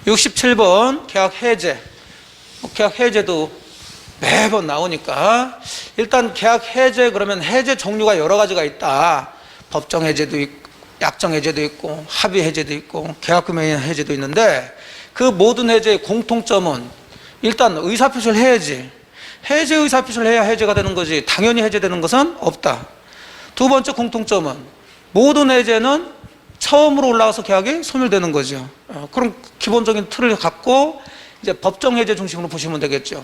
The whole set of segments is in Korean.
67번 계약 해제. 계약 해제도 매번 나오니까 일단 계약 해제 그러면 해제 종류가 여러 가지가 있다. 법정 해제도 있고 약정 해제도 있고 합의 해제도 있고 계약금액 해제도 있는데 그 모든 해제의 공통점은 일단 의사표시를 해야지. 해제 의사표시를 해야 해제가 되는 거지 당연히 해제되는 것은 없다. 두 번째 공통점은 모든 해제는 처음으로 올라가서 계약이 소멸되는 거죠. 그럼 기본적인 틀을 갖고 이제 법정 해제 중심으로 보시면 되겠죠.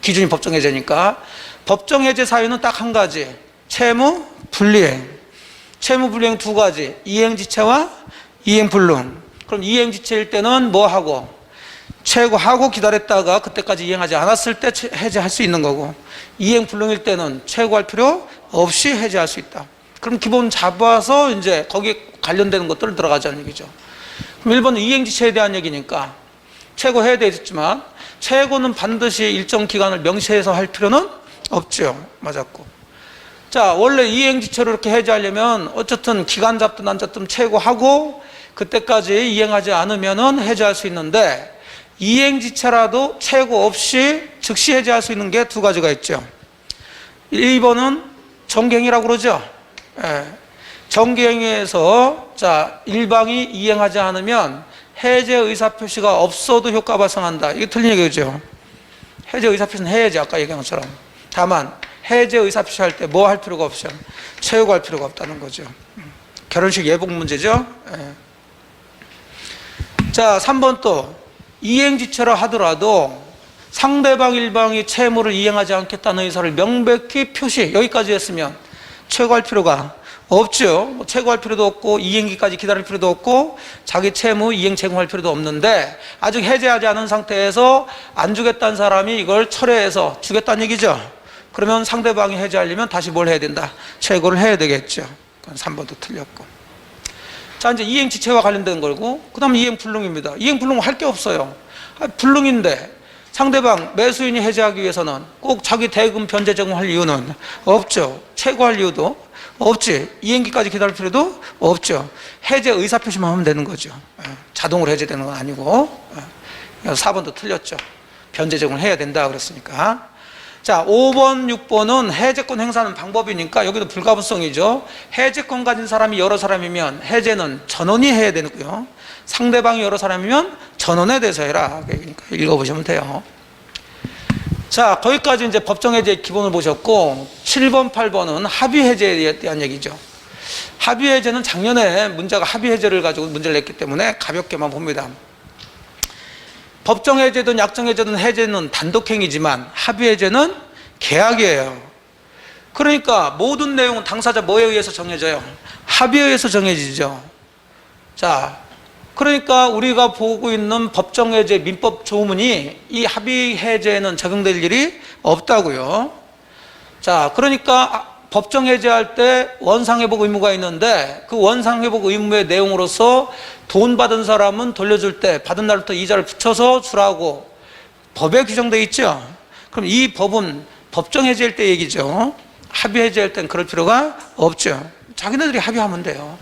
기준이 법정 해제니까. 법정 해제 사유는 딱 한 가지. 채무 불이행. 채무 불이행 두 가지. 이행지체와 이행불능. 그럼 이행지체일 때는 뭐 하고? 최고하고 기다렸다가 그때까지 이행하지 않았을 때 해제할 수 있는 거고, 이행불능일 때는 최고할 필요 없이 해제할 수 있다. 그럼 기본 잡아서 이제 거기에 관련되는 것들을 들어가자는 얘기죠. 그럼 1번은 이행지체에 대한 얘기니까 최고해야 되겠지만 최고는 반드시 일정 기간을 명시해서 할 필요는 없죠. 맞았고. 자, 원래 이행지체로 이렇게 해제하려면 어쨌든 기간 잡든 안 잡든 최고하고 그때까지 이행하지 않으면은 해제할 수 있는데, 이행지체라도 최고 없이 즉시 해제할 수 있는 게 두 가지가 있죠. 1번은 정갱이라고 그러죠. 정갱에서 자, 일방이 이행하지 않으면 해제 의사표시가 없어도 효과 발생한다. 이게 틀린 얘기죠. 해제 의사표시는 해야지, 아까 얘기한 것처럼. 다만 해제 의사표시 할 때 뭐 할 필요가 없죠. 채우고 할 필요가 없다는 거죠. 결혼식 예복 문제죠. 자, 3번 또 이행지체라 하더라도 상대방 일방이 채무를 이행하지 않겠다는 의사를 명백히 표시, 여기까지 했으면 최고할 필요가 없죠. 뭐 최고할 필요도 없고 이행기까지 기다릴 필요도 없고 자기 채무 이행 제공할 필요도 없는데, 아직 해제하지 않은 상태에서 안 주겠다는 사람이 이걸 철회해서 주겠다는 얘기죠. 그러면 상대방이 해제하려면 다시 뭘 해야 된다? 최고를 해야 되겠죠. 그건 3번도 틀렸고. 자, 이제 이행지체와 관련된 거고, 그 다음 이행불능입니다. 이행불능은 할 게 없어요. 불능인데 상대방 매수인이 해제하기 위해서는 꼭 자기 대금 변제 제공할 이유는 없죠. 최고할 이유도 없지. 이행기까지 기다릴 필요도 없죠. 해제 의사표시만 하면 되는 거죠. 자동으로 해제되는 건 아니고. 4번도 틀렸죠. 변제 제공을 해야 된다 그랬으니까. 자, 5번, 6번은 해제권 행사하는 방법이니까 여기도 불가분성이죠. 해제권 가진 사람이 여러 사람이면 해제는 전원이 해야 되고요. 상대방이 여러 사람이면 전원에 대해서 해라. 그러니까 읽어보시면 돼요. 자, 거기까지 이제 법정 해제의 기본을 보셨고, 7번, 8번은 합의 해제에 대한 얘기죠. 합의 해제는 작년에 문제가 합의 해제를 가지고 문제를 냈기 때문에 가볍게만 봅니다. 법정 해제든 약정 해제든 해제는 단독행위지만 합의 해제는 계약이에요. 그러니까 모든 내용은 당사자 뭐에 의해서 정해져요? 합의에 의해서 정해지죠. 자, 그러니까 우리가 보고 있는 법정 해제 민법 조문이 이 합의 해제에는 적용될 일이 없다고요. 자, 그러니까 법정 해제할 때 원상회복 의무가 있는데, 그 원상회복 의무의 내용으로서 돈 받은 사람은 돌려줄 때 받은 날부터 이자를 붙여서 주라고 법에 규정되어 있죠. 그럼 이 법은 법정 해제할 때 얘기죠. 합의 해제할 땐 그럴 필요가 없죠. 자기네들이 합의하면 돼요.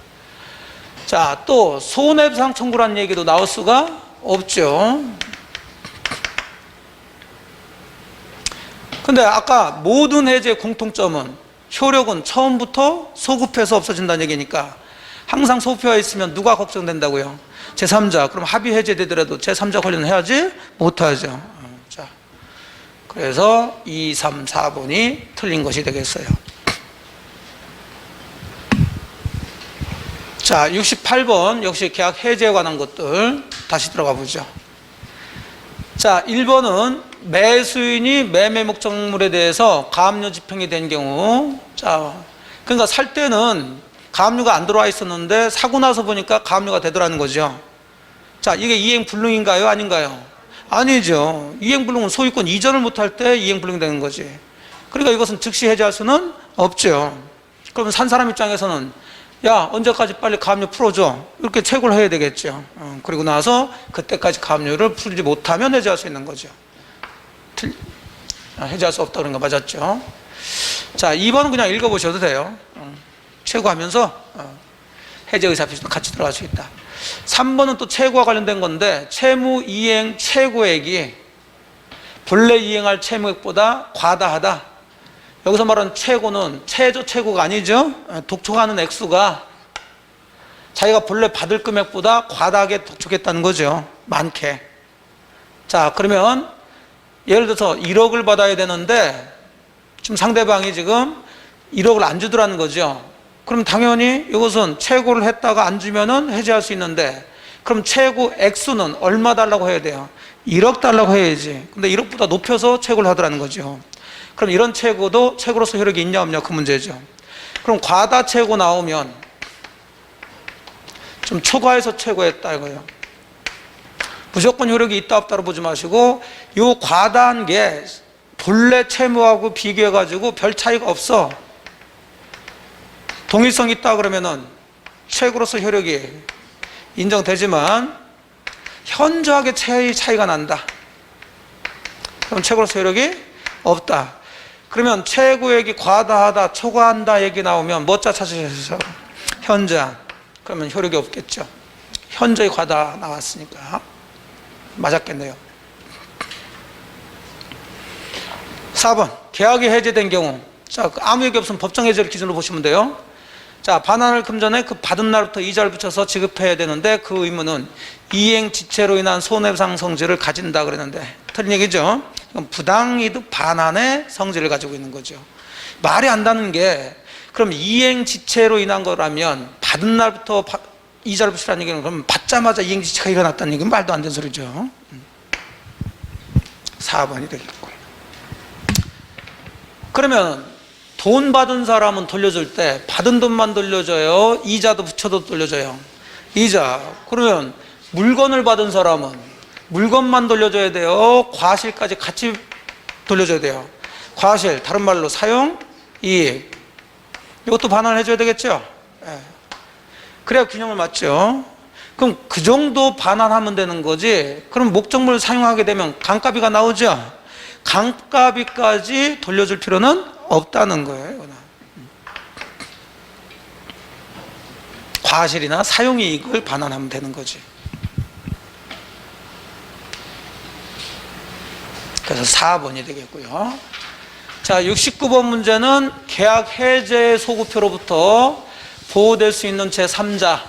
자, 또 손해배상 청구라는 얘기도 나올 수가 없죠. 근데 아까 모든 해제의 공통점은 효력은 처음부터 소급해서 없어진다는 얘기니까 항상 소급해와 있으면 누가 걱정된다고요? 제3자. 그럼 합의 해제되더라도 제3자 관련해야지 못하죠. 자, 그래서 2, 3, 4번이 틀린 것이 되겠어요. 자, 68번 역시 계약 해제에 관한 것들 다시 들어가 보죠. 자, 1번은 매수인이 매매 목적물에 대해서 가압류 집행이 된 경우, 자, 그러니까 살 때는 가압류가 안 들어와 있었는데 사고 나서 보니까 가압류가 되더라는 거죠. 자, 이게 이행불능인가요? 아닌가요? 아니죠. 이행불능은 소유권 이전을 못할 때 이행불능이 되는 거지. 그러니까 이것은 즉시 해제할 수는 없죠. 그러면 산 사람 입장에서는 야, 언제까지 빨리 가압류 풀어줘. 이렇게 채굴을 해야 되겠죠. 그리고 나서 그때까지 가압류를 풀지 못하면 해제할 수 있는 거죠. 해제할 수 없다 그런 거 맞았죠. 자, 2번은 그냥 읽어보셔도 돼요. 최고하면서 해제 의사표시도 같이 들어갈 수 있다. 3번은 또 채무와 관련된 건데 채무 이행 최고액이 본래 이행할 채무액보다 과다하다. 여기서 말하는 최고는 최저 최고가 아니죠. 독촉하는 액수가 자기가 본래 받을 금액보다 과다하게 독촉했다는 거죠. 많게. 자, 그러면 예를 들어서 1억을 받아야 되는데 지금 상대방이 지금 1억을 안 주더라는 거죠. 그럼 당연히 이것은 최고를 했다가 안 주면은 해지할 수 있는데, 그럼 최고 액수는 얼마 달라고 해야 돼요? 1억 달라고 해야지. 근데 1억보다 높여서 최고를 하더라는 거죠. 그럼 이런 최고도 최고로서 효력이 있냐 없냐 그 문제죠. 그럼 과다 최고 나오면 좀 초과해서 최고했다 이거예요. 무조건 효력이 있다 없다로 보지 마시고 요 과다한 게 본래 채무하고 비교해 가지고 별 차이가 없어. 동일성 있다 그러면은 최고로서 효력이 인정되지만 현저하게 차이가 난다. 그럼 최고로서 효력이 없다. 그러면 최고액이 과다하다, 초과한다 얘기 나오면 뭐자 찾으셔서 현저한. 그러면 효력이 없겠죠. 현저히 과다 나왔으니까 맞았겠네요. 4번 계약이 해제된 경우, 자, 아무 얘기 없으면 법정 해제를 기준으로 보시면 돼요. 자, 반환을 금전에 그 받은 날부터 이자를 붙여서 지급해야 되는데 그 의무는 이행 지체로 인한 손해배상 성질을 가진다 그랬는데 틀린 얘기죠. 이건 부당이득 반환의 성질을 가지고 있는 거죠. 말이 안 닿는 게, 그럼 이행 지체로 인한 거라면 받은 날부터 이자를 붙이라는 얘기는 그럼 받자마자 이행 지체가 일어났다는 얘기는 말도 안 되는 소리죠. 4번이 되겠고. 그러면 돈 받은 사람은 돌려줄 때 받은 돈만 돌려줘요? 이자도 붙여도 돌려줘요? 이자. 그러면 물건을 받은 사람은 물건만 돌려줘야 돼요? 과실까지 같이 돌려줘야 돼요? 과실, 다른 말로 사용, 이익. 이것도 반환을 해줘야 되겠죠? 예. 그래야 균형을 맞죠? 그럼 그 정도 반환하면 되는 거지. 그럼 목적물을 사용하게 되면 강가비가 나오죠? 강가비까지 돌려줄 필요는 없다는 거예요. 과실이나 사용이익을 반환하면 되는 거지. 그래서 4번이 되겠고요. 자, 69번 문제는 계약 해제 소구표로부터 보호될 수 있는 제3자. 자,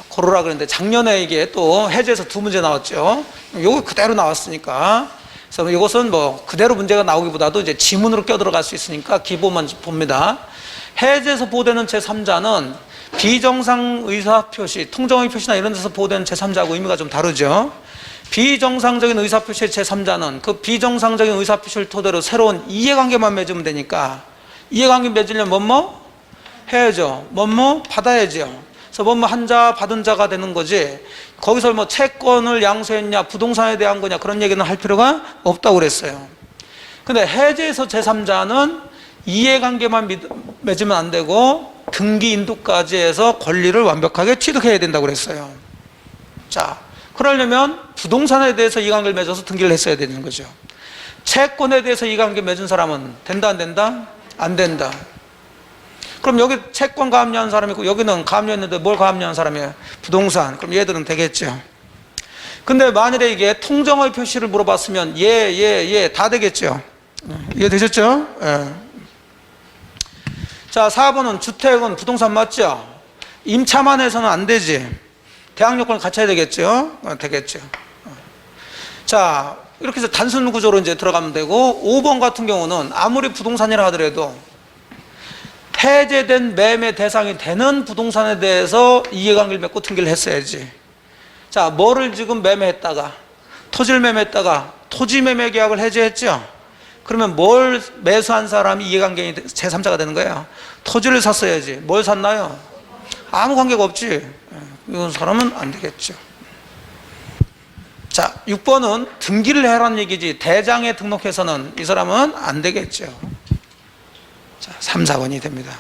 고르라 그랬는데 작년에 이게 또 해제에서 2문제 나왔죠. 요거 그대로 나왔으니까. 그래서 이것은 뭐 그대로 문제가 나오기보다도 이제 지문으로 껴들어갈 수 있으니까 기본만 봅니다. 해제에서 보호되는 제3자는 비정상 의사표시, 통정의 표시나 이런 데서 보호되는 제3자하고 의미가 좀 다르죠. 비정상적인 의사표시의 제3자는 그 비정상적인 의사표시를 토대로 새로운 이해관계만 맺으면 되니까, 이해관계 맺으려면 뭐뭐 해야죠. 뭐뭐 받아야죠. 그래서 뭐뭐 한 자 받은 자가 되는 거지, 거기서 뭐 채권을 양수했냐 부동산에 대한 거냐 그런 얘기는 할 필요가 없다고 그랬어요. 근데 해제에서 제3자는 이해관계만 맺으면 안 되고 등기 인도까지 해서 권리를 완벽하게 취득해야 된다고 그랬어요. 자, 그러려면 부동산에 대해서 이해관계를 맺어서 등기를 했어야 되는 거죠. 채권에 대해서 이해관계 맺은 사람은 된다 안 된다? 안 된다. 그럼 여기 채권 가압류한 사람이 있고 여기는 가압류했는데 뭘 가압류한 사람이에요? 부동산. 그럼 얘들은 되겠죠. 근데 만일에 이게 통정의 표시를 물어봤으면 예 다 되겠죠. 이해되셨죠? 예. 자, 4번은 주택은 부동산 맞죠? 임차만 해서는 안 되지. 대항 요건을 갖춰야 되겠죠? 되겠죠. 자, 이렇게 해서 단순 구조로 이제 들어가면 되고, 5번 같은 경우는 아무리 부동산이라 하더라도 해제된 매매 대상이 되는 부동산에 대해서 이해관계를 맺고 등기를 했어야지. 자, 뭐를 지금 매매했다가, 토지를 매매했다가 토지 매매 계약을 해제했죠? 그러면 뭘 매수한 사람이 이해관계인 제3자가 되는 거예요? 토지를 샀어야지. 뭘 샀나요? 아무 관계가 없지. 이건 사람은 안 되겠죠. 자, 6번은 등기를 해라는 얘기지 대장에 등록해서는 이 사람은 안 되겠죠. 자, 3, 4번이 됩니다.